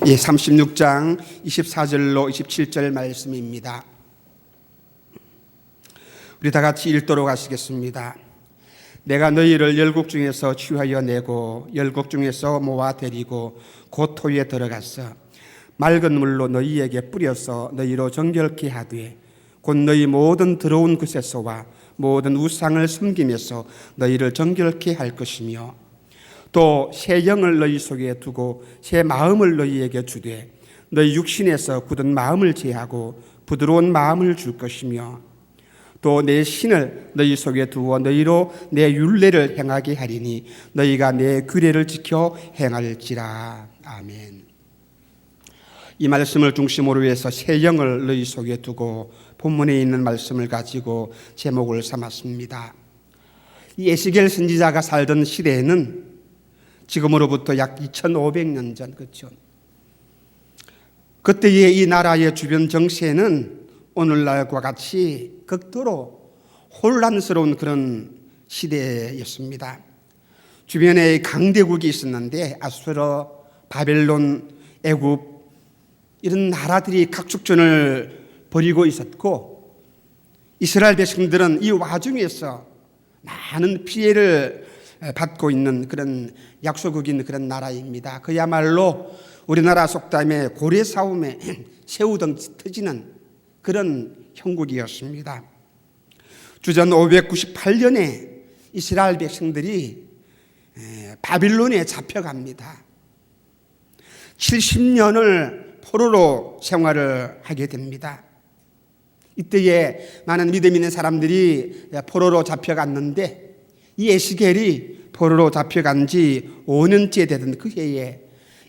36장 24절로 27절 말씀입니다. 우리 다 같이 읽도록 하시겠습니다. 내가 너희를 열국 중에서 취하여 내고 열국 중에서 모아 데리고 곧 토에 들어갔어 맑은 물로 너희에게 뿌려서 너희로 정결케 하되 곧 너희 모든 더러운 것에서와 모든 우상을 섬김에서 너희를 정결케 할 것이며 또 새 영을 너희 속에 두고 새 마음을 너희에게 주되 너희 육신에서 굳은 마음을 제하고 부드러운 마음을 줄 것이며 또 내 신을 너희 속에 두어 너희로 내 율례를 행하게 하리니 너희가 내 규례를 지켜 행할지라. 아멘. 이 말씀을 중심으로 해서 새 영을 너희 속에 두고 본문에 있는 말씀을 가지고 제목을 삼았습니다. 이 에스겔 선지자가 살던 시대에는 지금으로부터 약 2500년 전, 그렇죠? 그때의 이 나라의 주변 정세는 오늘날과 같이 극도로 혼란스러운 그런 시대였습니다. 주변에 강대국이 있었는데 아수르, 바벨론, 애굽 이런 나라들이 각축전을 벌이고 있었고 이스라엘 백성들은 이 와중에서 많은 피해를 받고 있는 그런 약소국인 그런 나라입니다. 그야말로 우리나라 속담에 고래 싸움에 새우등 터지는 그런 형국이었습니다. 주전 598년에 이스라엘 백성들이 바빌론에 잡혀갑니다. 70년을 포로로 생활을 하게 됩니다. 이때에 많은 믿음 있는 사람들이 포로로 잡혀갔는데 이 에스겔이 포로로 잡혀간 지 5년째 되던 그 해에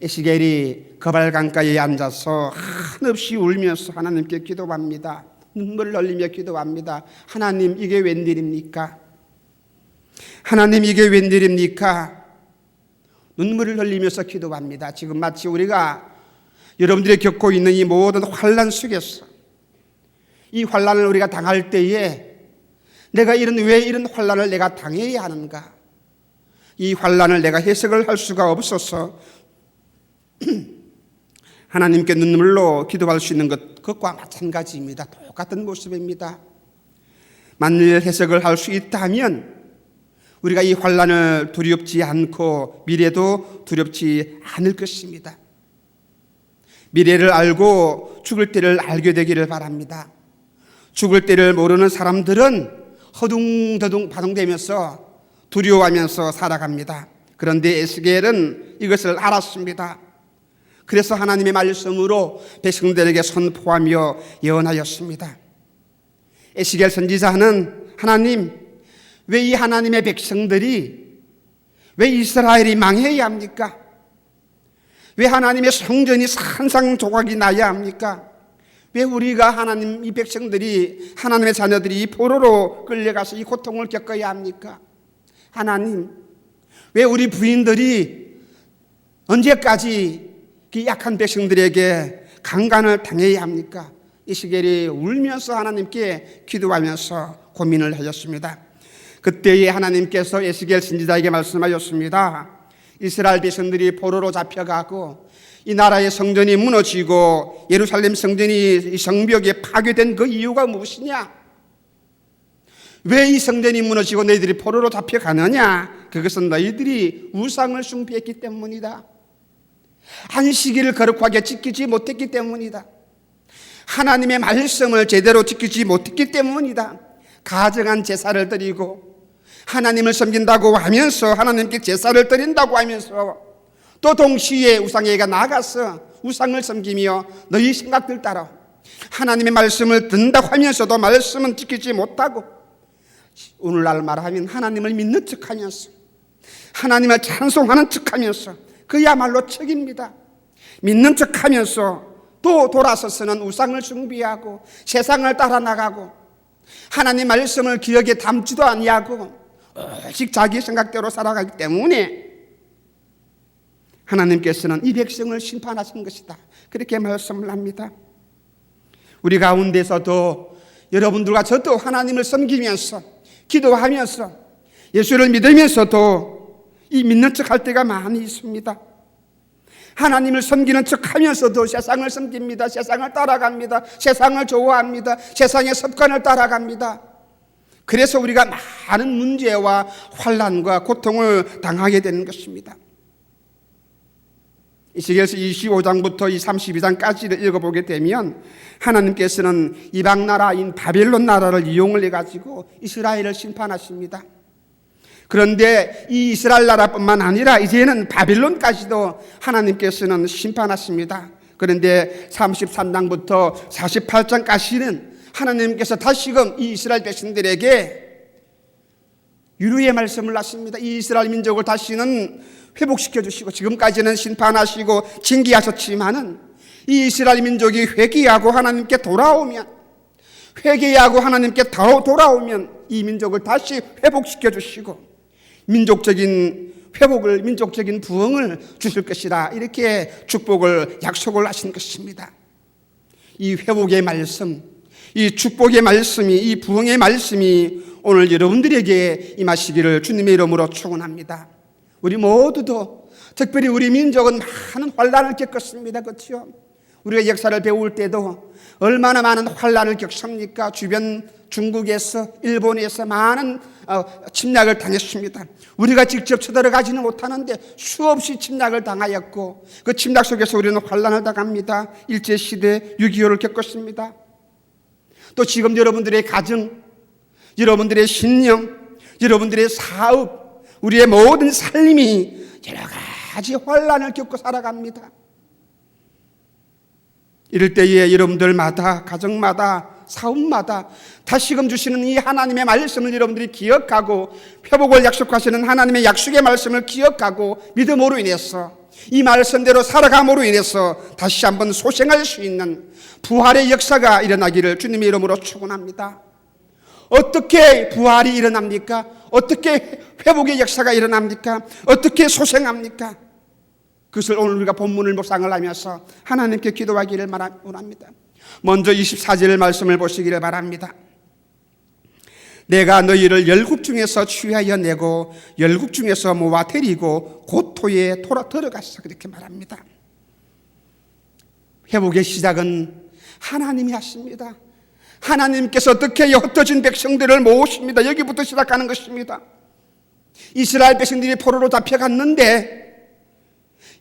에스겔이 거발강가에 앉아서 한없이 울면서 하나님께 기도합니다. 눈물을 흘리며 기도합니다. 하나님, 이게 웬일입니까? 하나님, 이게 웬일입니까? 눈물을 흘리면서 기도합니다. 지금 마치 우리가 여러분들이 겪고 있는 이 모든 환난 속에서 이 환난을 우리가 당할 때에 내가 왜 이런 환난을 내가 당해야 하는가? 이 환난을 내가 해석을 할 수가 없어서 하나님께 눈물로 기도할 수 있는 그것과 마찬가지입니다. 똑같은 모습입니다. 만일 해석을 할 수 있다면 우리가 이 환난을 두렵지 않고 미래도 두렵지 않을 것입니다. 미래를 알고 죽을 때를 알게 되기를 바랍니다. 죽을 때를 모르는 사람들은 허둥더둥 바둥대면서 두려워하면서 살아갑니다. 그런데 에스겔은 이것을 알았습니다. 그래서 하나님의 말씀으로 백성들에게 선포하며 예언하였습니다. 에스겔 선지자는 하나님, 왜 이 하나님의 백성들이, 왜 이스라엘이 망해야 합니까? 왜 하나님의 성전이 산산조각이 나야 합니까? 왜 우리가 하나님, 이 백성들이, 하나님의 자녀들이 포로로 끌려가서 이 고통을 겪어야 합니까? 하나님, 왜 우리 부인들이 언제까지 그 약한 백성들에게 강간을 당해야 합니까? 에스겔이 울면서 하나님께 기도하면서 고민을 하였습니다. 그때에 하나님께서 에스겔 선지자에게 말씀하셨습니다. 이스라엘 백성들이 포로로 잡혀가고 이 나라의 성전이 무너지고 예루살렘 성전이 이 성벽에 파괴된 그 이유가 무엇이냐? 왜 이 성전이 무너지고 너희들이 포로로 잡혀가느냐? 그것은 너희들이 우상을 숭배했기 때문이다. 안식일을 거룩하게 지키지 못했기 때문이다. 하나님의 말씀을 제대로 지키지 못했기 때문이다. 가증한 제사를 드리고 하나님을 섬긴다고 하면서 하나님께 제사를 드린다고 하면서 또 동시에 우상에게 나가서 우상을 섬기며 너희 생각들 따라 하나님의 말씀을 듣는다고 하면서도 말씀은 지키지 못하고 오늘날 말하면 하나님을 믿는 척하면서 하나님을 찬송하는 척하면서 그야말로 척입니다. 믿는 척하면서 또 돌아서서는 우상을 숭배하고 세상을 따라 나가고 하나님 말씀을 기억에 담지도 아니하고 오직 자기 생각대로 살아가기 때문에 하나님께서는 이 백성을 심판하신 것이다. 그렇게 말씀을 합니다. 우리 가운데서도 여러분들과 저도 하나님을 섬기면서 기도하면서 예수를 믿으면서도 이 믿는 척 할 때가 많이 있습니다. 하나님을 섬기는 척하면서도 세상을 섬깁니다. 세상을 따라갑니다. 세상을 좋아합니다. 세상의 습관을 따라갑니다. 그래서 우리가 많은 문제와 환난과 고통을 당하게 되는 것입니다. 이시기에서 25장부터 이 32장까지를 읽어보게 되면 하나님께서는 이방 나라인 바벨론 나라를 이용을 해가지고 이스라엘을 심판하십니다. 그런데 이 이스라엘 나라뿐만 아니라 이제는 바벨론까지도 하나님께서는 심판하십니다. 그런데 33장부터 48장까지는 하나님께서 다시금 이 이스라엘 백성들에게 유로의 말씀을 하십니다. 이 이스라엘 민족을 다시는 회복시켜 주시고, 지금까지는 심판하시고 징계하셨지만은 이 이스라엘 민족이 회개하고 하나님께 돌아오면, 이 민족을 다시 회복시켜 주시고 민족적인 회복을, 민족적인 부흥을 주실 것이라, 이렇게 축복을 약속을 하신 것입니다. 이 회복의 말씀, 이 축복의 말씀이, 이 부흥의 말씀이 오늘 여러분들에게 임하시기를 주님의 이름으로 축원합니다. 우리 모두도, 특별히 우리 민족은 많은 환난을 겪었습니다. 그렇죠? 우리가 역사를 배울 때도 얼마나 많은 환난을 겪습니까? 주변 중국에서, 일본에서 많은 침략을 당했습니다. 우리가 직접 쳐들어가지는 못하는데 수없이 침략을 당하였고, 그 침략 속에서 우리는 환난을 당합니다. 일제시대 6.25를 겪었습니다. 또 지금 여러분들의 가정, 여러분들의 신령, 여러분들의 사업, 우리의 모든 삶이 여러 가지 환난을 겪고 살아갑니다. 이럴 때에 여러분들마다, 가정마다, 사업마다 다시금 주시는 이 하나님의 말씀을 여러분들이 기억하고, 회복을 약속하시는 하나님의 약속의 말씀을 기억하고 믿음으로 인해서, 이 말씀대로 살아감으로 인해서 다시 한번 소생할 수 있는 부활의 역사가 일어나기를 주님의 이름으로 축원합니다. 어떻게 부활이 일어납니까? 어떻게 회복의 역사가 일어납니까? 어떻게 소생합니까? 그것을 오늘 우리가 본문을 묵상을 하면서 하나님께 기도하기를 원합니다. 먼저 24절 말씀을 보시기를 바랍니다. 내가 너희를 열국 중에서 취하여 내고 열국 중에서 모아 데리고 고토에 들어갔어, 그렇게 말합니다. 회복의 시작은 하나님이 하십니다. 하나님께서 어떻게 흩어진 백성들을 모으십니다. 여기부터 시작하는 것입니다. 이스라엘 백성들이 포로로 잡혀갔는데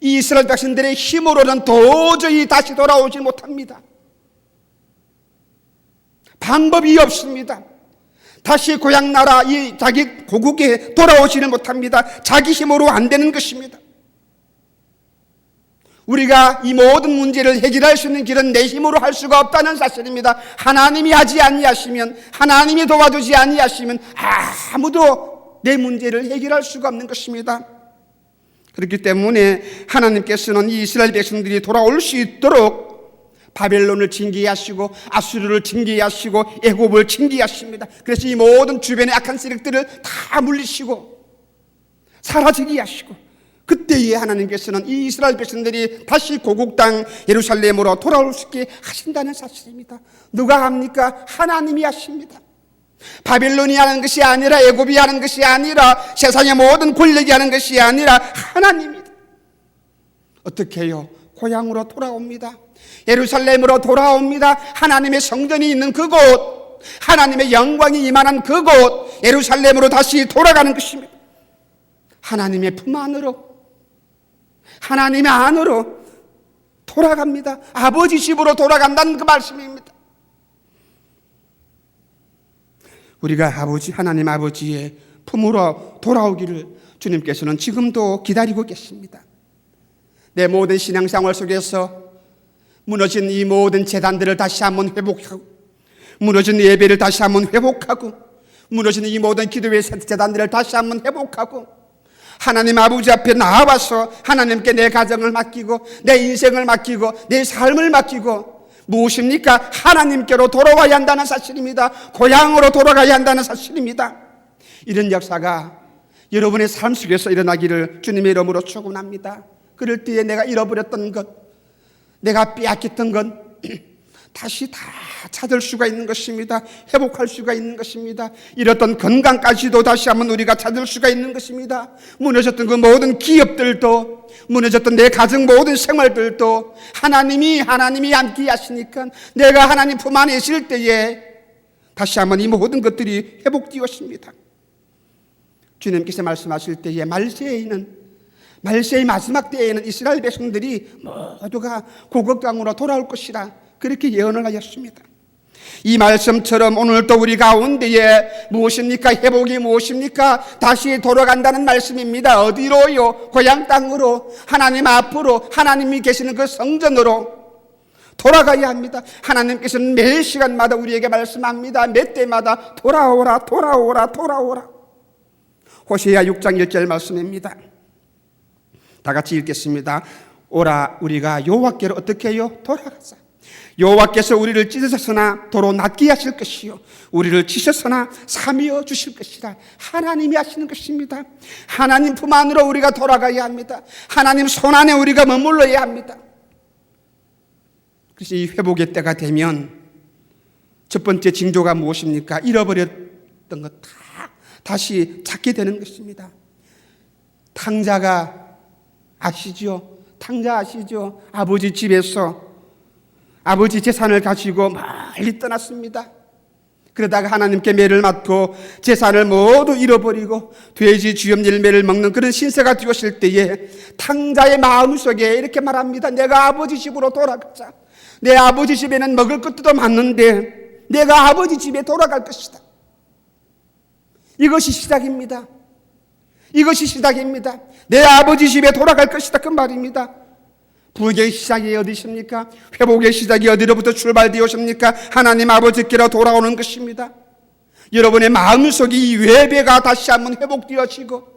이 이스라엘 백성들의 힘으로는 도저히 다시 돌아오지 못합니다. 방법이 없습니다. 다시 고향 나라, 이 자기 고국에 돌아오지는 못합니다. 자기 힘으로 안 되는 것입니다. 우리가 이 모든 문제를 해결할 수 있는 길은 내 힘으로 할 수가 없다는 사실입니다. 하나님이 하지 아니하시면, 하나님이 도와주지 아니하시면 아무도 내 문제를 해결할 수가 없는 것입니다. 그렇기 때문에 하나님께서는 이 이스라엘 백성들이 돌아올 수 있도록 바벨론을 징계하시고 아수르를 징계하시고 애굽을 징계하십니다. 그래서 이 모든 주변의 악한 세력들을 다 물리시고 사라지게 하시고, 그때에 하나님께서는 이 이스라엘 백성들이 다시 고국 땅 예루살렘으로 돌아올 수 있게 하신다는 사실입니다. 누가 합니까? 하나님이 하십니다. 바벨론이 하는 것이 아니라, 애굽이 하는 것이 아니라, 세상의 모든 권력이 하는 것이 아니라 하나님입니다. 어떻게 해요? 고향으로 돌아옵니다. 예루살렘으로 돌아옵니다. 하나님의 성전이 있는 그곳, 하나님의 영광이 임하는 그곳 예루살렘으로 다시 돌아가는 것입니다. 하나님의 품 안으로, 하나님의 안으로 돌아갑니다. 아버지 집으로 돌아간다는 그 말씀입니다. 우리가 하나님 아버지의 품으로 돌아오기를 주님께서는 지금도 기다리고 계십니다. 내 모든 신앙생활 속에서 무너진 이 모든 제단들을 다시 한번 회복하고, 무너진 예배를 다시 한번 회복하고, 무너진 이 모든 기도의 제단들을 다시 한번 회복하고, 하나님 아버지 앞에 나와서 하나님께 내 가정을 맡기고, 내 인생을 맡기고, 내 삶을 맡기고, 무엇입니까? 하나님께로 돌아와야 한다는 사실입니다. 고향으로 돌아가야 한다는 사실입니다. 이런 역사가 여러분의 삶 속에서 일어나기를 주님의 이름으로 축원합니다. 그럴 때에 내가 잃어버렸던 것, 내가 빼앗겼던 것, 다시 다 찾을 수가 있는 것입니다. 회복할 수가 있는 것입니다. 잃었던 건강까지도 다시 한번 우리가 찾을 수가 있는 것입니다. 무너졌던 그 모든 기업들도, 무너졌던 내 가정 모든 생활들도 하나님이 함께 하시니까 내가 하나님 품 안에 있을 때에 다시 한번 이 모든 것들이 회복되었습니다. 주님께서 말씀하실 때에 말세의 마지막 때에는 이스라엘 백성들이 모두가 고국 땅으로 돌아올 것이라 그렇게 예언을 하였습니다. 이 말씀처럼 오늘도 우리 가운데에 무엇입니까? 회복이 무엇입니까? 다시 돌아간다는 말씀입니다. 어디로요? 고향 땅으로, 하나님 앞으로, 하나님이 계시는 그 성전으로 돌아가야 합니다. 하나님께서는 매 시간마다 우리에게 말씀합니다. 몇 때마다 돌아오라, 돌아오라, 돌아오라. 호세아 6장 1절 말씀입니다. 다 같이 읽겠습니다. 오라, 우리가 여호와께로 어떻게 해요? 돌아가자. 여호와께서 우리를 찢으셨으나 도로 낫게 하실 것이요 우리를 치셨으나 사미어 주실 것이라. 하나님이 하시는 것입니다. 하나님 품 안으로 우리가 돌아가야 합니다. 하나님 손 안에 우리가 머물러야 합니다. 그래서 이 회복의 때가 되면 첫 번째 징조가 무엇입니까? 잃어버렸던 것 다 다시 찾게 되는 것입니다. 탕자가 아시죠? 탕자 아시죠? 아버지 집에서 아버지 재산을 가지고 멀리 떠났습니다. 그러다가 하나님께 매를 맞고 재산을 모두 잃어버리고 돼지 쥐염 열매를 먹는 그런 신세가 되었을 때에 탕자의 마음속에 이렇게 말합니다. 내가 아버지 집으로 돌아가자. 내 아버지 집에는 먹을 것도 많은데 내가 아버지 집에 돌아갈 것이다. 이것이 시작입니다. 이것이 시작입니다. 내 아버지 집에 돌아갈 것이다. 그 말입니다. 부흥의 시작이 어디십니까? 회복의 시작이 어디로부터 출발되었습니까? 하나님 아버지께로 돌아오는 것입니다. 여러분의 마음속에 이 외배가 다시 한번 회복되어지고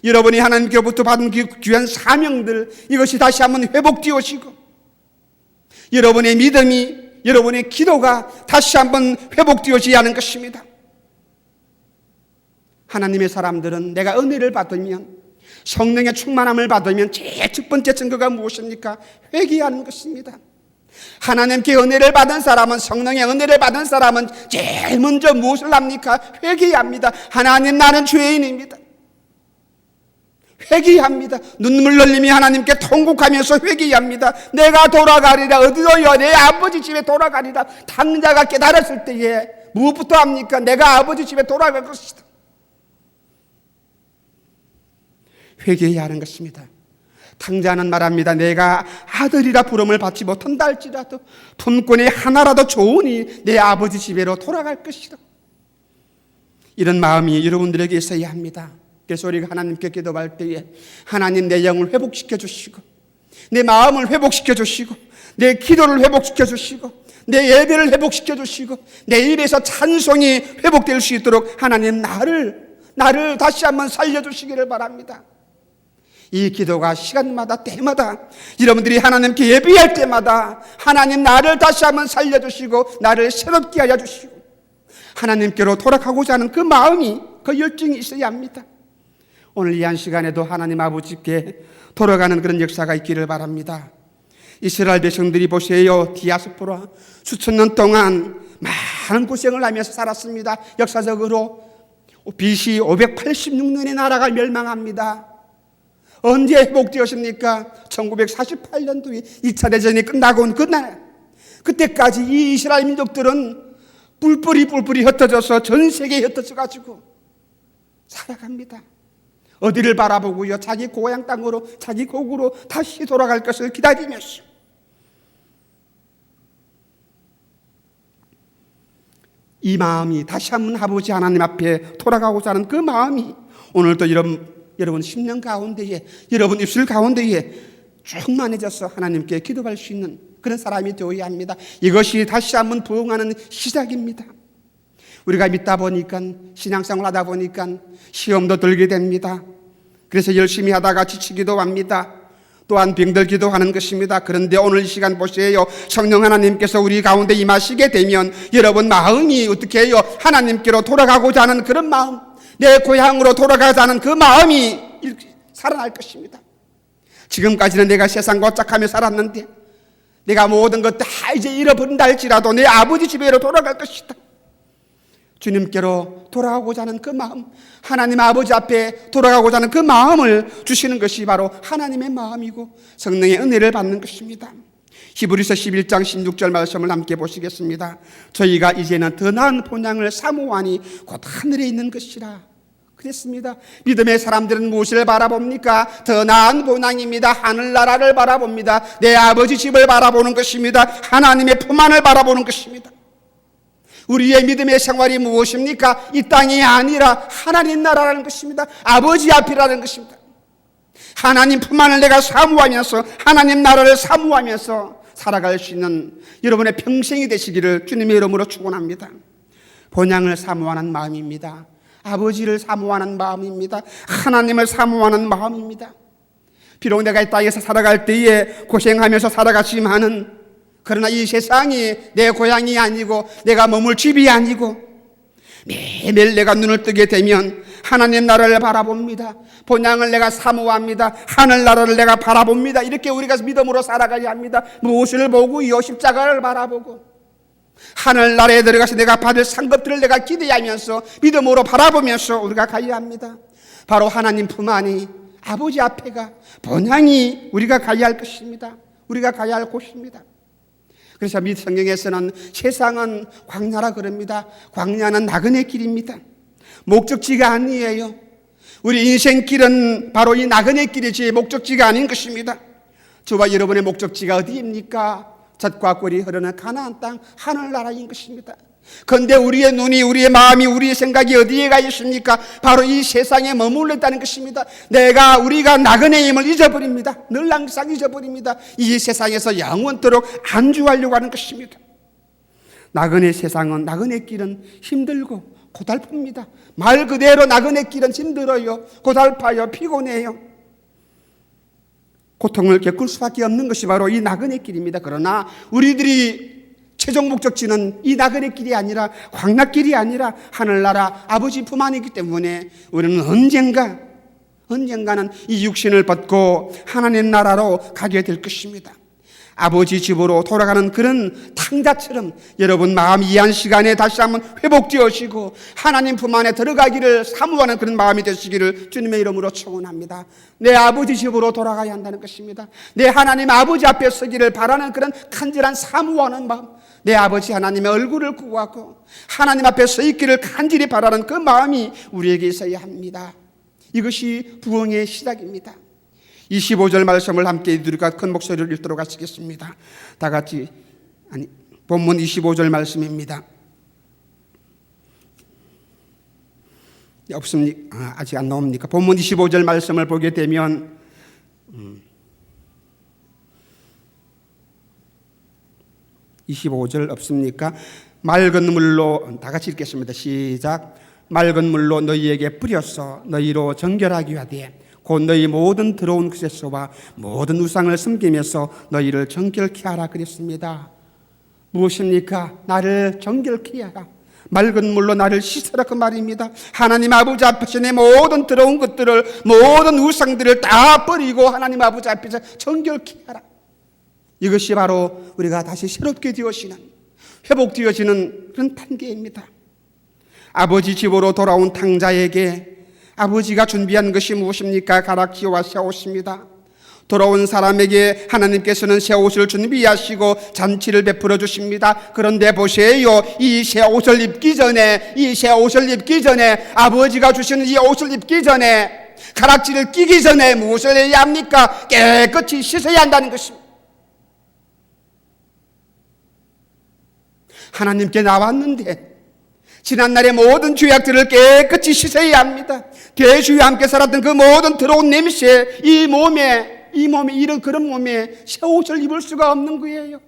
여러분이 하나님께로부터 받은 그 귀한 사명들 이것이 다시 한번 회복되어지고 여러분의 믿음이 여러분의 기도가 다시 한번 회복되어지야 하는 것입니다. 하나님의 사람들은 내가 은혜를 받으면 성령의 충만함을 받으면 제일 첫 번째 증거가 무엇입니까? 회개하는 것입니다. 하나님께 은혜를 받은 사람은 성령의 은혜를 받은 사람은 제일 먼저 무엇을 합니까? 회개합니다. 하나님 나는 죄인입니다. 회개합니다. 눈물 흘리며 하나님께 통곡하면서 회개합니다. 내가 돌아가리라. 어디로요? 내 아버지 집에 돌아가리라. 탕자가 깨달았을 때에 무엇부터 합니까? 내가 아버지 집에 돌아갈 것이다. 회개해야 하는 것입니다. 탕자는 말합니다. 내가 아들이라 부름을 받지 못한다 할지라도 품꾼이 하나라도 좋으니 내 아버지 집에로 돌아갈 것이다. 이런 마음이 여러분들에게 있어야 합니다. 그래서 우리가 하나님께 기도할 때에 하나님 내 영을 회복시켜 주시고 내 마음을 회복시켜 주시고 내 기도를 회복시켜 주시고 내 예배를 회복시켜 주시고 내 입에서 찬송이 회복될 수 있도록 하나님 나를 다시 한번 살려주시기를 바랍니다. 이 기도가 시간마다 때마다 여러분들이 하나님께 예배할 때마다 하나님 나를 다시 한번 살려주시고 나를 새롭게 하여 주시고 하나님께로 돌아가고자 하는 그 마음이 그 열정이 있어야 합니다. 오늘 이 한 시간에도 하나님 아버지께 돌아가는 그런 역사가 있기를 바랍니다. 이스라엘 백성들이 보세요. 디아스포라 수천 년 동안 많은 고생을 하면서 살았습니다. 역사적으로 BC 586년에 나라가 멸망합니다. 언제 회복되었습니까? 1948년도에 2차 대전이 끝나고 온 그날 그때까지 이 이스라엘 민족들은 뿔뿔이 흩어져서 전 세계에 흩어져 가지고 살아갑니다. 어디를 바라보고요? 자기 고향 땅으로 자기 고국으로 다시 돌아갈 것을 기다리면서 이 마음이 다시 한번 아버지 하나님 앞에 돌아가고자 하는 그 마음이 오늘도 여러분 심령 가운데에 여러분 입술 가운데에 충만해져서 하나님께 기도할 수 있는 그런 사람이 되어야 합니다. 이것이 다시 한번 부흥하는 시작입니다. 우리가 믿다 보니까 신앙생활 하다 보니까 시험도 들게 됩니다. 그래서 열심히 하다가 지치기도 합니다. 또한 병들기도 하는 것입니다. 그런데 오늘 이 시간 보세요. 성령 하나님께서 우리 가운데 임하시게 되면 여러분 마음이 어떻게 해요? 하나님께로 돌아가고자 하는 그런 마음, 내 고향으로 돌아가자 하는 그 마음이 살아날 것입니다. 지금까지는 내가 세상과 짝하며 살았는데 내가 모든 것 다 이제 잃어버린다 할지라도 내 아버지 집에로 돌아갈 것이다. 주님께로 돌아가고자 하는 그 마음, 하나님 아버지 앞에 돌아가고자 하는 그 마음을 주시는 것이 바로 하나님의 마음이고 성령의 은혜를 받는 것입니다. 히브리서 11장 16절 말씀을 함께 보시겠습니다. 저희가 이제는 더 나은 본향을 사모하니 곧 하늘에 있는 것이라 그랬습니다. 믿음의 사람들은 무엇을 바라봅니까? 더 나은 본향입니다. 하늘나라를 바라봅니다. 내 아버지 집을 바라보는 것입니다. 하나님의 품 안을 바라보는 것입니다. 우리의 믿음의 생활이 무엇입니까? 이 땅이 아니라 하나님 나라라는 것입니다. 아버지 앞이라는 것입니다. 하나님 품 안을 내가 사모하면서 하나님 나라를 사모하면서 살아갈 수 있는 여러분의 평생이 되시기를 주님의 이름으로 축원합니다. 본향을 사모하는 마음입니다. 아버지를 사모하는 마음입니다. 하나님을 사모하는 마음입니다. 비록 내가 이 땅에서 살아갈 때에 고생하면서 살아가지만은 그러나 이 세상이 내 고향이 아니고 내가 머물 집이 아니고 매일매일 내가 눈을 뜨게 되면 하나님 나라를 바라봅니다. 본향을 내가 사모합니다. 하늘나라를 내가 바라봅니다. 이렇게 우리가 믿음으로 살아가야 합니다. 무엇을 보고요? 십자가를 바라보고 하늘나라에 들어가서 내가 받을 상급들을 내가 기대하면서 믿음으로 바라보면서 우리가 가야 합니다. 바로 하나님 품 안이 아버지 앞에가 본향이 우리가 가야 할 것입니다. 우리가 가야 할 곳입니다. 그래서 성경에서는 세상은 광야라 그럽니다. 광야는 나그네 길입니다. 목적지가 아니에요. 우리 인생길은 바로 이 나그네 길이지 목적지가 아닌 것입니다. 저와 여러분의 목적지가 어디입니까? 젖과 꿀이 흐르는 가나안 땅 하늘나라인 것입니다. 그런데 우리의 눈이, 우리의 마음이, 우리의 생각이 어디에 가 있습니까? 바로 이 세상에 머물러 있다는 것입니다. 우리가 나그네임을 잊어버립니다. 늘 항상 잊어버립니다. 이 세상에서 영원토록 안주하려고 하는 것입니다. 나그네 세상은, 나그네 길은 힘들고 고달픕니다. 말 그대로 나그네 길은 힘들어요. 고달파요. 피곤해요. 고통을 겪을 수밖에 없는 것이 바로 이 나그네 길입니다. 그러나 우리들이 최종 목적지는 이 나그네 길이 아니라 광야길이 아니라 하늘나라 아버지 품 안이기 때문에 우리는 언젠가는 이 육신을 벗고 하나님 나라로 가게 될 것입니다. 아버지 집으로 돌아가는 그런 탕자처럼 여러분 마음이 이 한 시간에 다시 한번 회복되어지고 하나님 품 안에 들어가기를 사모하는 그런 마음이 되시기를 주님의 이름으로 축원합니다. 내 아버지 집으로 돌아가야 한다는 것입니다. 내 하나님 아버지 앞에 서기를 바라는 그런 간절한 사모하는 마음, 내 아버지 하나님의 얼굴을 구하고 하나님 앞에 서 있기를 간절히 바라는 그 마음이 우리에게 있어야 합니다. 이것이 부흥의 시작입니다. 25절 말씀을 함께 우리가 큰 목소리를 읽도록 하시겠습니다. 다 같이 본문 25절 말씀입니다. 없습니까? 아직 안 나옵니까? 본문 25절 말씀을 보게 되면 25절 없습니까? 맑은 물로, 다 같이 읽겠습니다. 시작. 맑은 물로 너희에게 뿌려서 너희로 정결하게 하되 곧 너희 모든 더러운 것에서와 모든 우상을 섬기면서 너희를 정결케 하라 그랬습니다. 무엇입니까? 나를 정결케 하라. 맑은 물로 나를 씻으라 그 말입니다. 하나님 아버지 앞에서 내 모든 더러운 것들을, 모든 우상들을 다 버리고 하나님 아버지 앞에서 정결케 하라. 이것이 바로 우리가 다시 새롭게 되어지는, 회복되어지는 그런 단계입니다. 아버지 집으로 돌아온 탕자에게 아버지가 준비한 것이 무엇입니까? 가락지와 새옷입니다. 돌아온 사람에게 하나님께서는 새옷을 준비하시고 잔치를 베풀어 주십니다. 그런데 보세요. 이 새옷을 입기 전에 아버지가 주시는 이 옷을 입기 전에, 가락지를 끼기 전에 무엇을 해야 합니까? 깨끗이 씻어야 한다는 것입니다. 하나님께 나왔는데 지난날의 모든 죄악들을 깨끗이 씻어야 합니다. 대주와 함께 살았던 그 모든 더러운 냄새, 이 몸에 이런 그런 몸에 새 옷을 입을 수가 없는 거예요.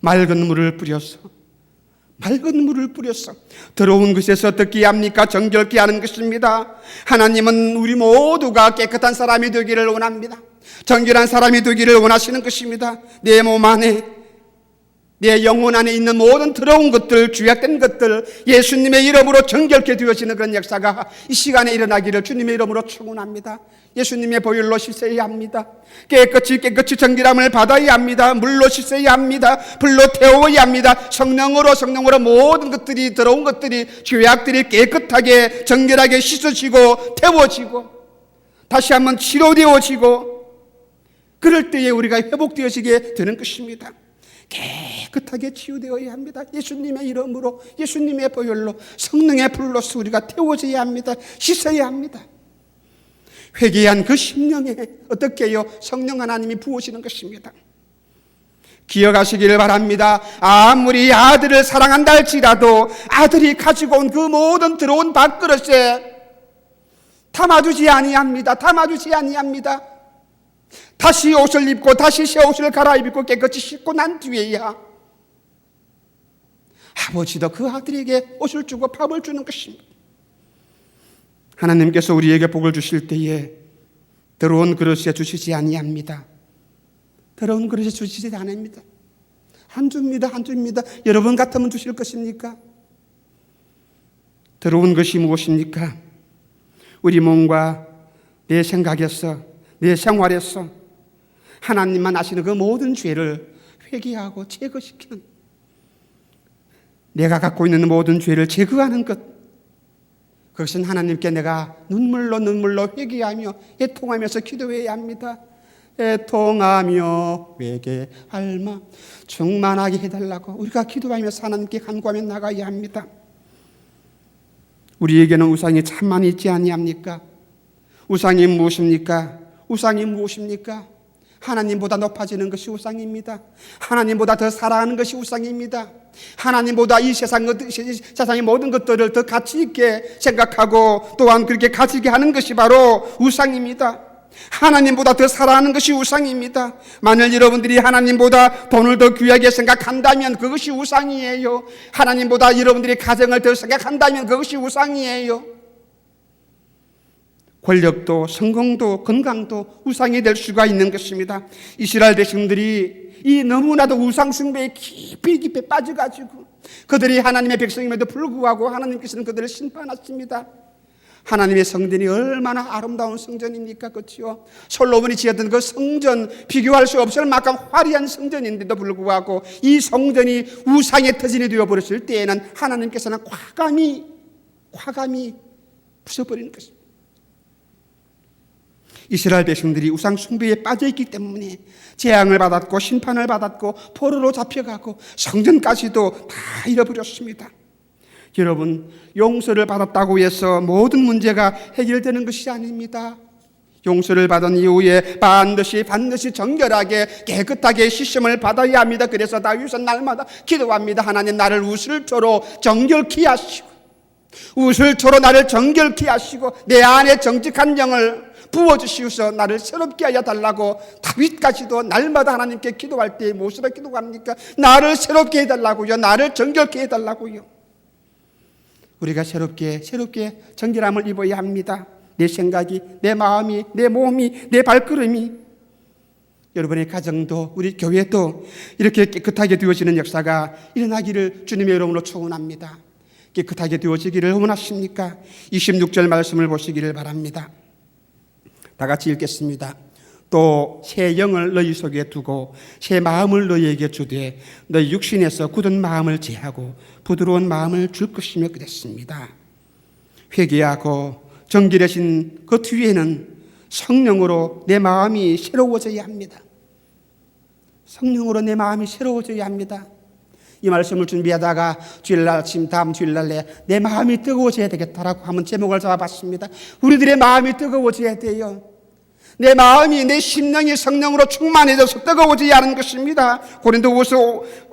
맑은 물을 뿌려서 더러운 것에서 어떻게 합니까? 정결케 하는 것입니다. 하나님은 우리 모두가 깨끗한 사람이 되기를 원합니다. 정결한 사람이 되기를 원하시는 것입니다. 내 몸 안에 내 영혼 안에 있는 모든 더러운 것들, 죄악된 것들 예수님의 이름으로 정결케 되어지는 그런 역사가 이 시간에 일어나기를 주님의 이름으로 축원합니다. 예수님의 보혈로 씻어야 합니다. 깨끗이 정결함을 받아야 합니다. 물로 씻어야 합니다. 불로 태워야 합니다. 성령으로 모든 것들이, 더러운 것들이, 죄악들이 깨끗하게 정결하게 씻어지고 태워지고 다시 한번 치료되어지고 그럴 때에 우리가 회복되어지게 되는 것입니다. 깨끗하게 치유되어야 합니다. 예수님의 이름으로, 예수님의 보혈로, 성령의 불로서 우리가 태워져야 합니다. 씻어야 합니다. 회개한 그 심령에 어떻게 해요? 성령 하나님이 부으시는 것입니다. 기억하시기를 바랍니다. 아무리 아들을 사랑한다 할지라도 아들이 가지고 온 그 모든 더러운 밥그릇에 담아주지 아니합니다. 다시 옷을 입고 다시 새 옷을 갈아입고 깨끗이 씻고 난 뒤에야 아버지도 그 아들에게 옷을 주고 밥을 주는 것입니다. 하나님께서 우리에게 복을 주실 때에 더러운 그릇에 주시지 아니합니다. 더러운 그릇에 주시지 않습니다. 안 줍니다. 여러분 같으면 주실 것입니까? 더러운 것이 무엇입니까? 우리 몸과 내 생각에서, 내 생활에서 하나님만 아시는 그 모든 죄를 회개하고 제거시키는, 내가 갖고 있는 모든 죄를 제거하는 것, 그것은 하나님께 내가 눈물로 회개하며 애통하면서 기도해야 합니다. 애통하며 회개할 마음 충만하게 해달라고 우리가 기도하면서 하나님께 간구하며 나가야 합니다. 우리에게는 우상이 참 많이 있지 아니합니까? 우상이 무엇입니까? 하나님보다 높아지는 것이 우상입니다. 하나님보다 더 사랑하는 것이 우상입니다. 하나님보다 이 세상의 모든 것들을 더 가치 있게 생각하고 또한 그렇게 가지게 하는 것이 바로 우상입니다. 하나님보다 더 사랑하는 것이 우상입니다. 만일 여러분들이 하나님보다 돈을 더 귀하게 생각한다면 그것이 우상이에요. 하나님보다 여러분들이 가정을 더 생각한다면 그것이 우상이에요. 권력도 성공도 건강도 우상이 될 수가 있는 것입니다. 이스라엘 백성들이 이 너무나도 우상 숭배에 깊이 빠져가지고 그들이 하나님의 백성임에도 불구하고 하나님께서는 그들을 심판하십니다. 하나님의 성전이 얼마나 아름다운 성전입니까? 그렇죠? 솔로몬이 지었던 그 성전, 비교할 수 없을 만큼 화려한 성전인데도 불구하고 이 성전이 우상의 터전이 되어버렸을 때에는 하나님께서는 과감히 부숴버리는 것입니다. 이스라엘 백성들이 우상 숭배에 빠져있기 때문에 재앙을 받았고 심판을 받았고 포로로 잡혀가고 성전까지도 다 잃어버렸습니다. 여러분, 용서를 받았다고 해서 모든 문제가 해결되는 것이 아닙니다. 용서를 받은 이후에 반드시 정결하게 깨끗하게 씻음을 받아야 합니다. 그래서 다윗은 날마다 기도합니다. 하나님, 나를 우슬초로 정결케 하시고 우슬초로 나를 정결케 하시고 내 안에 정직한 영을 부어주시어서 나를 새롭게 하여 달라고 다윗까지도 날마다 하나님께 기도할 때 무엇으로 기도합니까? 나를 새롭게 해달라고요. 나를 정결케 해달라고요. 우리가 새롭게 정결함을 입어야 합니다. 내 생각이, 내 마음이, 내 몸이, 내 발걸음이, 여러분의 가정도 우리 교회도 이렇게 깨끗하게 되어지는 역사가 일어나기를 주님의 이름으로 축원합니다. 깨끗하게 되어지기를 원하십니까? 26절 말씀을 보시기를 바랍니다. 다 같이 읽겠습니다. 또 새 영을 너희 속에 두고 새 마음을 너희에게 주되 너희 육신에서 굳은 마음을 제하고 부드러운 마음을 줄 것이며 그랬습니다. 회개하고 정결해진 그 뒤에는 성령으로 내 마음이 새로워져야 합니다. 성령으로 내 마음이 새로워져야 합니다. 이 말씀을 준비하다가 주일날 아침 다음 주일날에 내 마음이 뜨거워져야 되겠다라고 한번 제목을 잡아봤습니다. 우리들의 마음이 뜨거워져야 돼요. 내 마음이, 내 심령이 성령으로 충만해져서 뜨거워져야 하는 것입니다. 고린도후서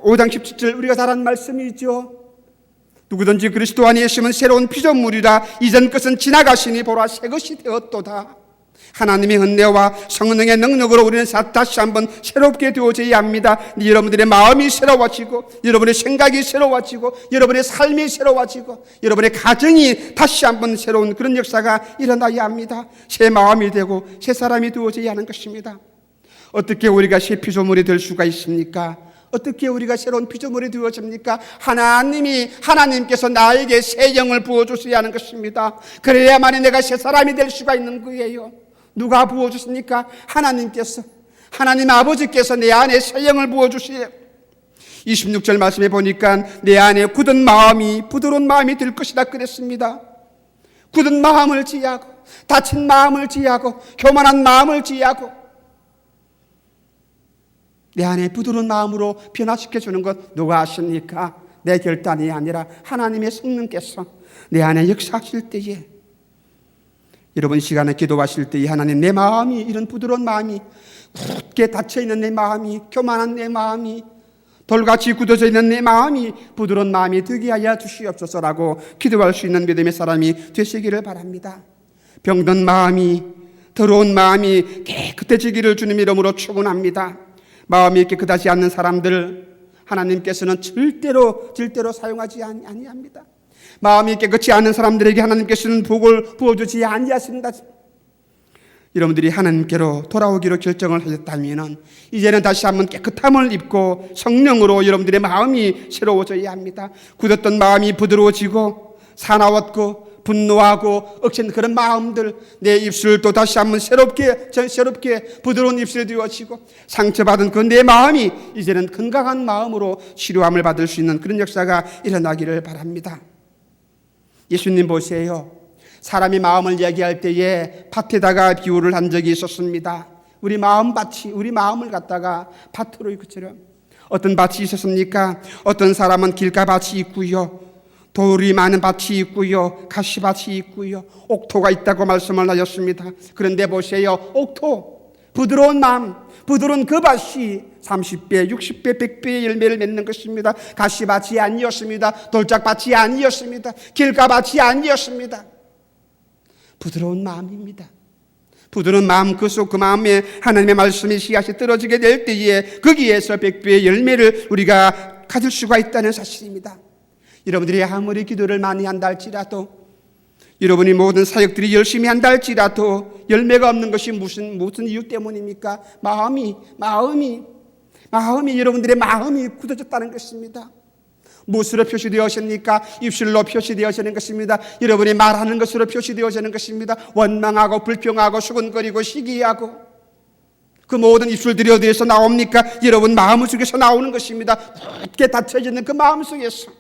5장 17절 우리가 잘 아는 말씀이죠. 누구든지 그리스도 안에 있으면 새로운 피조물이라 이전 것은 지나가시니 보라 새 것이 되었도다. 하나님의 은혜와 성령의 능력으로 우리는 다시 한번 새롭게 되어져야 합니다. 여러분들의 마음이 새로워지고 여러분의 생각이 새로워지고 여러분의 삶이 새로워지고 여러분의 가정이 다시 한번 새로운 그런 역사가 일어나야 합니다. 새 마음이 되고 새 사람이 되어져야 하는 것입니다. 어떻게 우리가 새 피조물이 될 수가 있습니까? 어떻게 우리가 새로운 피조물이 되어집니까? 하나님께서 나에게 새 영을 부어주셔야 하는 것입니다. 그래야만이 내가 새 사람이 될 수가 있는 거예요. 누가 부어주십니까? 하나님 아버지께서 내 안에 새 영을 부어주시에요. 26절 말씀에 보니까 내 안에 굳은 마음이 부드러운 마음이 될 것이다 그랬습니다. 굳은 마음을 지하고, 다친 마음을 지하고, 교만한 마음을 지하고, 내 안에 부드러운 마음으로 변화시켜주는 것 누가 아십니까? 내 결단이 아니라 하나님의 성령께서 내 안에 역사하실 때에, 여러분 시간에 기도하실 때에 하나님, 내 마음이, 이런 부드러운 마음이, 굳게 닫혀있는 내 마음이, 교만한 내 마음이, 돌같이 굳어져 있는 내 마음이 부드러운 마음이 되게 하여 주시옵소서라고 기도할 수 있는 믿음의 사람이 되시기를 바랍니다. 병든 마음이, 더러운 마음이 깨끗해지기를 주님 이름으로 축원합니다. 마음이 깨끗하지 않는 사람들 하나님께서는 절대로 사용하지 아니합니다. 마음이 깨끗이 않은 사람들에게 하나님께서는 복을 부어주지 아니하신다. 여러분들이 하나님께로 돌아오기로 결정을 하셨다면 이제는 다시 한번 깨끗함을 입고 성령으로 여러분들의 마음이 새로워져야 합니다. 굳었던 마음이 부드러워지고 사나웠고 분노하고 억센 그런 마음들, 내 입술도 다시 한번 새롭게 부드러운 입술이 되어지고, 상처받은 그 내 마음이 이제는 건강한 마음으로 치료함을 받을 수 있는 그런 역사가 일어나기를 바랍니다. 예수님 보세요. 사람이 마음을 얘기할 때에 밭에다가 비유를 한 적이 있었습니다. 우리 마음을 갖다가 밭으로 이것처럼, 어떤 밭이 있었습니까? 어떤 사람은 길가밭이 있고요, 돌이 많은 밭이 있고요, 가시밭이 있고요, 옥토가 있다고 말씀을 하셨습니다. 그런데 보세요, 옥토, 부드러운 마음, 부드러운 그 밭이 30배, 60배, 100배의 열매를 맺는 것입니다. 가시밭이 아니었습니다. 돌짝밭이 아니었습니다. 길가밭이 아니었습니다. 부드러운 마음입니다. 부드러운 마음, 그 마음에 하나님의 말씀이 씨앗이 떨어지게 될 때에 거기에서 100배의 열매를 우리가 가질 수가 있다는 사실입니다. 여러분들이 아무리 기도를 많이 한다 할지라도, 여러분이 모든 사역들이 열심히 한다 할지라도 열매가 없는 것이 무슨 이유 때문입니까? 마음이 여러분들의 마음이 굳어졌다는 것입니다. 무엇으로 표시되었습니까? 입술로 표시되어지는 것입니다. 여러분이 말하는 것으로 표시되어지는 것입니다. 원망하고 불평하고 수근거리고 시기하고, 그 모든 입술들이 어디에서 나옵니까? 여러분 마음 속에서 나오는 것입니다. 굳게 닫혀지는 그 마음 속에서.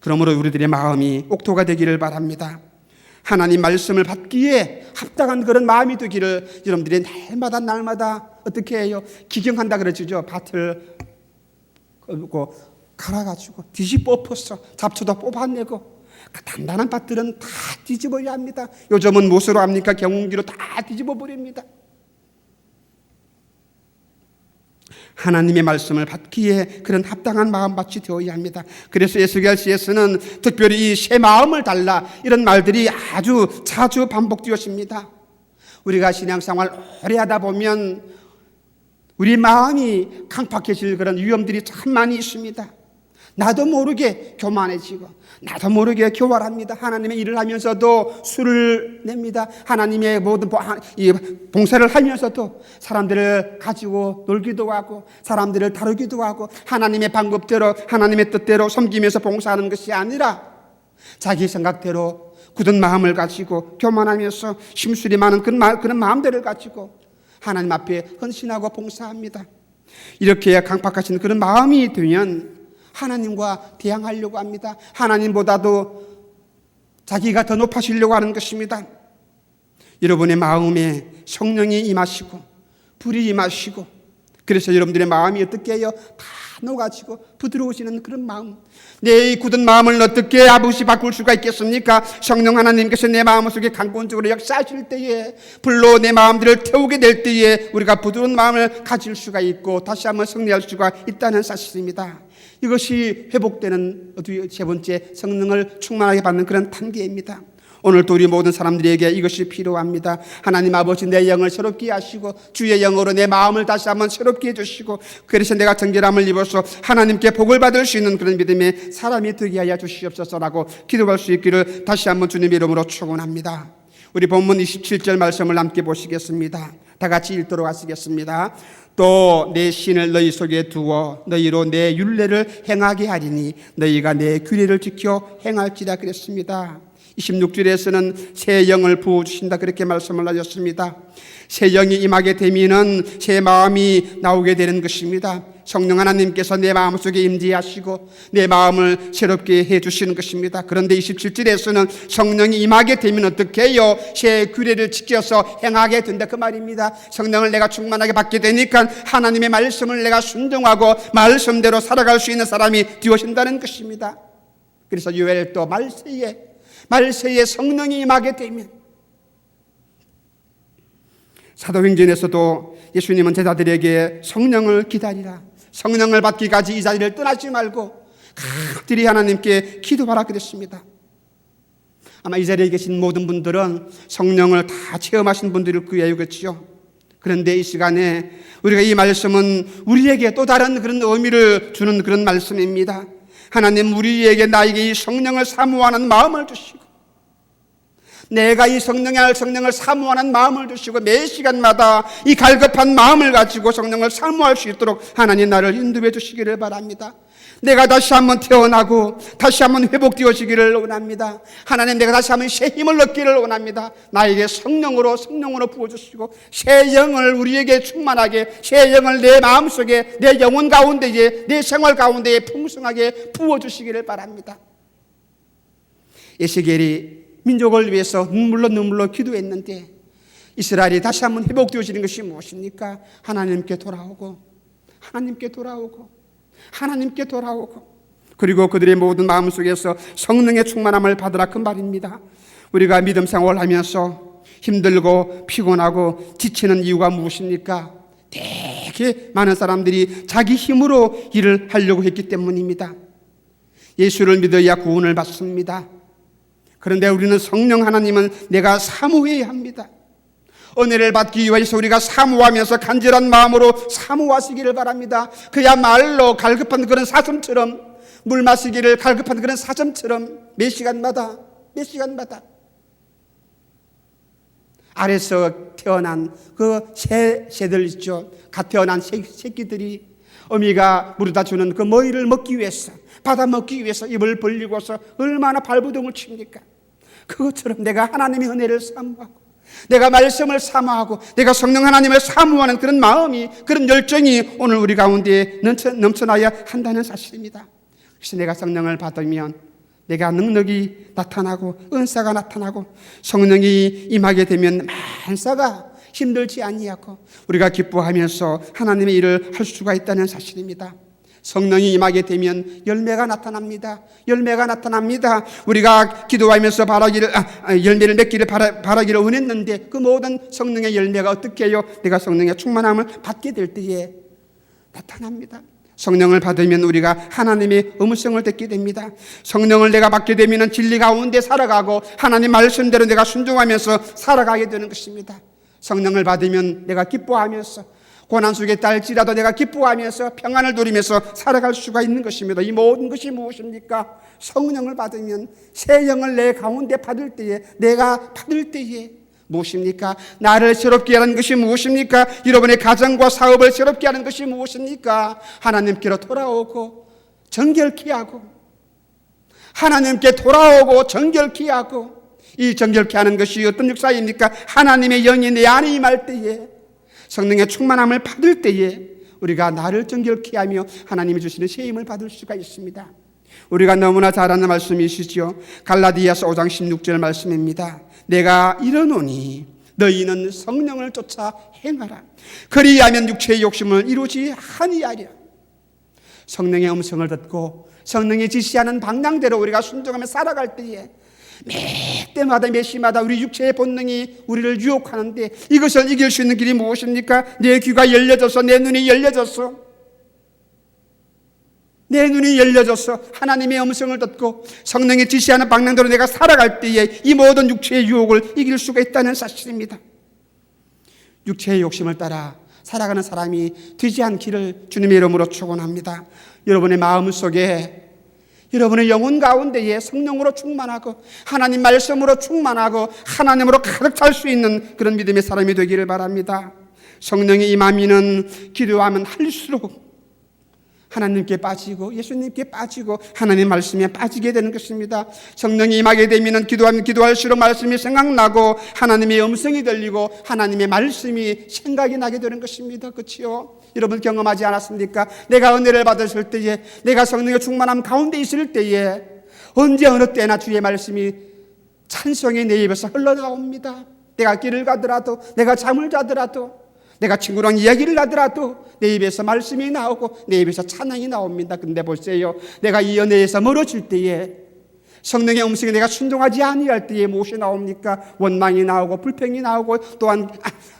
그러므로 우리들의 마음이 옥토가 되기를 바랍니다. 하나님 말씀을 받기에 합당한 그런 마음이 되기를 여러분들이 날마다 어떻게 해요? 기경한다 그러죠. 밭을 갈아가지고 뒤집어 엎어서 잡초도 뽑아내고, 그 단단한 밭들은 다 뒤집어야 합니다. 요즘은 무엇으로 합니까? 경운기로 다 뒤집어 버립니다. 하나님의 말씀을 받기에 그런 합당한 마음밭이 되어야 합니다. 그래서 에스겔서에서는 특별히 이 새 마음을 달라, 이런 말들이 아주 자주 반복되었습니다. 우리가 신앙생활 오래 하다 보면 우리 마음이 강팍해질 그런 위험들이 참 많이 있습니다. 나도 모르게 교만해지고, 나도 모르게 교활합니다. 하나님의 일을 하면서도 술을 냅니다. 하나님의 모든 봉사를 하면서도 사람들을 가지고 놀기도 하고, 사람들을 다루기도 하고, 하나님의 방법대로, 하나님의 뜻대로 섬기면서 봉사하는 것이 아니라 자기 생각대로 굳은 마음을 가지고 교만하면서 심술이 많은 그런 마음들을 가지고 하나님 앞에 헌신하고 봉사합니다. 이렇게 강팍하신 그런 마음이 되면 하나님과 대항하려고 합니다. 하나님보다도 자기가 더 높아지려고 하는 것입니다. 여러분의 마음에 성령이 임하시고 불이 임하시고, 그래서 여러분들의 마음이 어떻게 해요? 다 녹아지고 부드러워지는 그런 마음. 내 굳은 마음을 어떻게 아버지 바꿀 수가 있겠습니까? 성령 하나님께서 내 마음속에 강권적으로 역사하실 때에, 불로 내 마음들을 태우게 될 때에 우리가 부드러운 마음을 가질 수가 있고 다시 한번 승리할 수가 있다는 사실입니다. 이것이 회복되는 세 번째, 성령을 충만하게 받는 그런 단계입니다. 오늘도 우리 모든 사람들에게 이것이 필요합니다. 하나님 아버지, 내 영을 새롭게 하시고 주의 영으로 내 마음을 다시 한번 새롭게 해주시고, 그래서 내가 정결함을 입어서 하나님께 복을 받을 수 있는 그런 믿음의 사람이 되게 하여 주시옵소서라고 기도할 수 있기를 다시 한번 주님의 이름으로 축원합니다. 우리 본문 27절 말씀을 함께 보시겠습니다. 다 같이 읽도록 하시겠습니다. 또 내 신을 너희 속에 두어 너희로 내 율례를 행하게 하리니 너희가 내 규례를 지켜 행할지라 그랬습니다. 26절에서는 새 영을 부어주신다 그렇게 말씀을 하셨습니다. 새 영이 임하게 되면은 새 마음이 나오게 되는 것입니다. 성령 하나님께서 내 마음속에 임재하시고 내 마음을 새롭게 해주시는 것입니다. 그런데 27절에서는 성령이 임하게 되면 어떻게 해요? 새 규례를 지켜서 행하게 된다 그 말입니다. 성령을 내가 충만하게 받게 되니까 하나님의 말씀을 내가 순종하고 말씀대로 살아갈 수 있는 사람이 되어진다는 것입니다. 그래서 요엘도 말세에 성령이 임하게 되면, 사도행전에서도 예수님은 제자들에게 성령을 기다리라, 성령을 받기까지 이 자리를 떠나지 말고 각들이 하나님께 기도하라 그랬습니다. 아마 이 자리에 계신 모든 분들은 성령을 다 체험하신 분들일 거예요, 그렇죠? 그런데 이 시간에 우리가 이 말씀은 우리에게 또 다른 그런 의미를 주는 그런 말씀입니다. 하나님 우리에게 나에게 이 성령을 사모하는 마음을 주시고, 내가 이 성령을 사모하는 마음을 주시고, 매 시간마다 이 갈급한 마음을 가지고 성령을 사모할 수 있도록 하나님 나를 인도해 주시기를 바랍니다. 내가 다시 한번 태어나고 다시 한번 회복되어지기를 원합니다. 하나님, 내가 다시 한번 새 힘을 얻기를 원합니다. 나에게 성령으로 부어주시고 새 영을 우리에게 충만하게, 새 영을 내 마음속에, 내 영혼 가운데에, 내 생활 가운데에 풍성하게 부어주시기를 바랍니다. 에스겔이 민족을 위해서 눈물로 기도했는데 이스라엘이 다시 한번 회복되어지는 것이 무엇입니까? 하나님께 돌아오고 그리고 그들의 모든 마음속에서 성령의 충만함을 받으라 그 말입니다. 우리가 믿음 생활을 하면서 힘들고 피곤하고 지치는 이유가 무엇입니까? 되게 많은 사람들이 자기 힘으로 일을 하려고 했기 때문입니다. 예수를 믿어야 구원을 받습니다. 그런데 우리는 성령 하나님은 내가 사모해야 합니다. 은혜를 받기 위해서 우리가 사모하면서 간절한 마음으로 사모하시기를 바랍니다. 그야말로 갈급한 그런 사슴처럼, 물 마시기를 갈급한 그런 사슴처럼 몇 시간마다 아래서 태어난 그 새들 있죠. 갓 태어난 새끼들이 어미가 물어다 주는 그 먹이를 먹기 위해서, 받아 먹기 위해서 입을 벌리고서 얼마나 발버둥을 칩니까? 그것처럼 내가 하나님의 은혜를 사모하고, 내가 말씀을 사모하고, 내가 성령 하나님을 사모하는 그런 마음이, 그런 열정이 오늘 우리 가운데 넘쳐나야 한다는 사실입니다. 그래서 내가 성령을 받으면 내가 능력이 나타나고 은사가 나타나고 성령이 임하게 되면 만사가 힘들지 아니하고 우리가 기뻐하면서 하나님의 일을 할 수가 있다는 사실입니다. 성령이 임하게 되면 열매가 나타납니다. 우리가 기도하면서 열매를 맺기를 바라기를 원했는데 그 모든 성령의 열매가 어떻게 해요? 내가 성령의 충만함을 받게 될 때에 나타납니다. 성령을 받으면 우리가 하나님의 음성을 듣게 됩니다. 성령을 내가 받게 되면 진리 가운데 살아가고 하나님 말씀대로 내가 순종하면서 살아가게 되는 것입니다. 성령을 받으면 내가 기뻐하면서, 고난 속에 딸지라도 내가 기뻐하면서 평안을 누리면서 살아갈 수가 있는 것입니다. 이 모든 것이 무엇입니까? 성령을 받으면, 새 영을 내 가운데 내가 받을 때에 무엇입니까? 나를 새롭게 하는 것이 무엇입니까? 여러분의 가정과 사업을 새롭게 하는 것이 무엇입니까? 하나님께로 돌아오고 정결케 하고, 하나님께 돌아오고 정결케 하고, 이 정결케 하는 것이 어떤 역사입니까? 하나님의 영이 내 안에 임할 때에, 성령의 충만함을 받을 때에 우리가 나를 정결케 하며 하나님이 주시는 새 힘을 받을 수가 있습니다. 우리가 너무나 잘 아는 말씀이시죠. 갈라디아서 5장 16절 말씀입니다. 내가 이르노니 너희는 성령을 쫓아 행하라. 그리하면 육체의 욕심을 이루지 아니하리라. 성령의 음성을 듣고 성령이 지시하는 방향대로 우리가 순종하며 살아갈 때에 매 시마다 우리 육체의 본능이 우리를 유혹하는데, 이것을 이길 수 있는 길이 무엇입니까? 내 귀가 열려져서, 내 눈이 열려져서 하나님의 음성을 듣고 성령이 지시하는 방향대로 내가 살아갈 때에 이 모든 육체의 유혹을 이길 수가 있다는 사실입니다. 육체의 욕심을 따라 살아가는 사람이 되지 않기를 주님의 이름으로 축원합니다. 여러분의 마음속에 여러분의 영혼 가운데에 성령으로 충만하고 하나님 말씀으로 충만하고 하나님으로 가득 찰 수 있는 그런 믿음의 사람이 되기를 바랍니다. 성령이 임하면은 기도하면 할수록 하나님께 빠지고 예수님께 빠지고 하나님 말씀에 빠지게 되는 것입니다. 성령이 임하게 되면 기도하면 기도할수록 말씀이 생각나고 하나님의 음성이 들리고 하나님의 말씀이 생각이 나게 되는 것입니다. 그렇지요? 여러분 경험하지 않았습니까? 내가 은혜를 받았을 때에, 내가 성령의 충만함 가운데 있을 때에 언제 어느 때나 주의 말씀이 찬송이 내 입에서 흘러나옵니다. 내가 길을 가더라도, 내가 잠을 자더라도, 내가 친구랑 이야기를 하더라도 내 입에서 말씀이 나오고 내 입에서 찬양이 나옵니다. 근데 보세요, 내가 이 연애에서 멀어질 때에, 성령의 음성에 내가 순종하지 아니할 때에 무엇이 나옵니까? 원망이 나오고 불평이 나오고 또한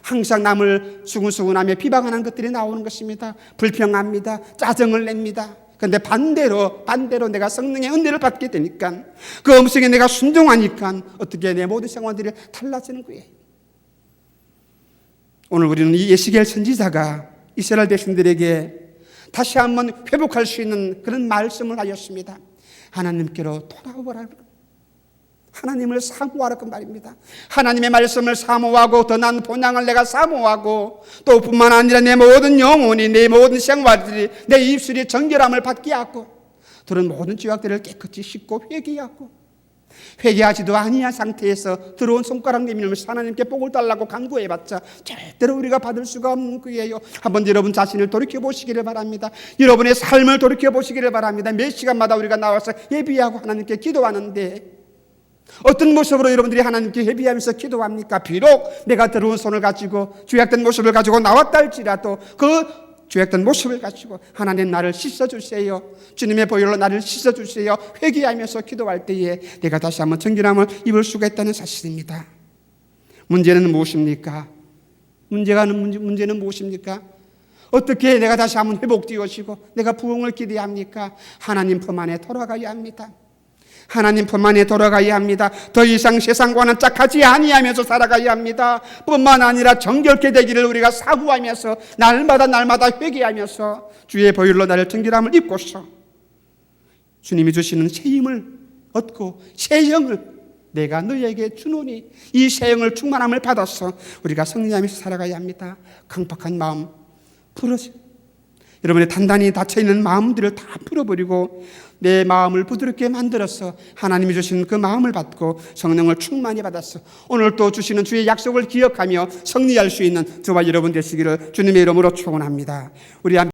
항상 남을 수군수군하며 비방하는 것들이 나오는 것입니다. 불평합니다. 짜증을 냅니다. 그런데 반대로 내가 성령의 은혜를 받게 되니까, 그 음성에 내가 순종하니까 어떻게 내 모든 생활들이 달라지는 거예요. 오늘 우리는 이 에스겔 선지자가 이스라엘 백성들에게 다시 한번 회복할 수 있는 그런 말씀을 하였습니다. 하나님께로 돌아오라. 하나님을 사모하라 그 말입니다. 하나님의 말씀을 사모하고 더 난 본향을 내가 사모하고 또 뿐만 아니라 내 모든 영혼이, 내 모든 생활들이, 내 입술이 정결함을 받게 하고 들은 모든 죄악들을 깨끗이 씻고 회개하고, 회개하지도 아니한 상태에서 들어온 손가락 내밀면서 하나님께 복을 달라고 간구해봤자 절대로 우리가 받을 수가 없는 거예요. 한번 여러분 자신을 돌이켜보시기를 바랍니다. 여러분의 삶을 돌이켜보시기를 바랍니다. 몇 시간마다 우리가 나와서 예비하고 하나님께 기도하는데 어떤 모습으로 여러분들이 하나님께 예비하면서 기도합니까? 비록 내가 들어온 손을 가지고 죄악된 모습을 가지고 나왔다 할지라도 그 죄악된 모습을 가지고 하나님 나를 씻어주세요, 주님의 보혈로 나를 씻어주세요 회개하면서 기도할 때에 내가 다시 한번 정결함을 입을 수가 있다는 사실입니다. 문제는 무엇입니까? 문제는 무엇입니까? 어떻게 내가 다시 한번 회복되어지고 내가 부흥을 기대합니까? 하나님 품 안에 돌아가야 합니다. 하나님 품 안에 돌아가야 합니다. 더 이상 세상과는 짝하지 아니하면서 살아가야 합니다. 뿐만 아니라 정결케 되기를 우리가 사모하면서 날마다 회개하면서 주의 보혈로 나를 정결함을 입고서 주님이 주시는 새 힘을 얻고 새 영을 내가 너희에게 주노니 이 새 영을 충만함을 받아서 우리가 승리하면서 살아가야 합니다. 강팍한 마음 풀어서 여러분의 단단히 닫혀있는 마음들을 다 풀어버리고 내 마음을 부드럽게 만들어서 하나님이 주신 그 마음을 받고 성령을 충만히 받았어 오늘 또 주시는 주의 약속을 기억하며 승리할 수 있는 저와 여러분 되시기를 주님의 이름으로 축원합니다. 우리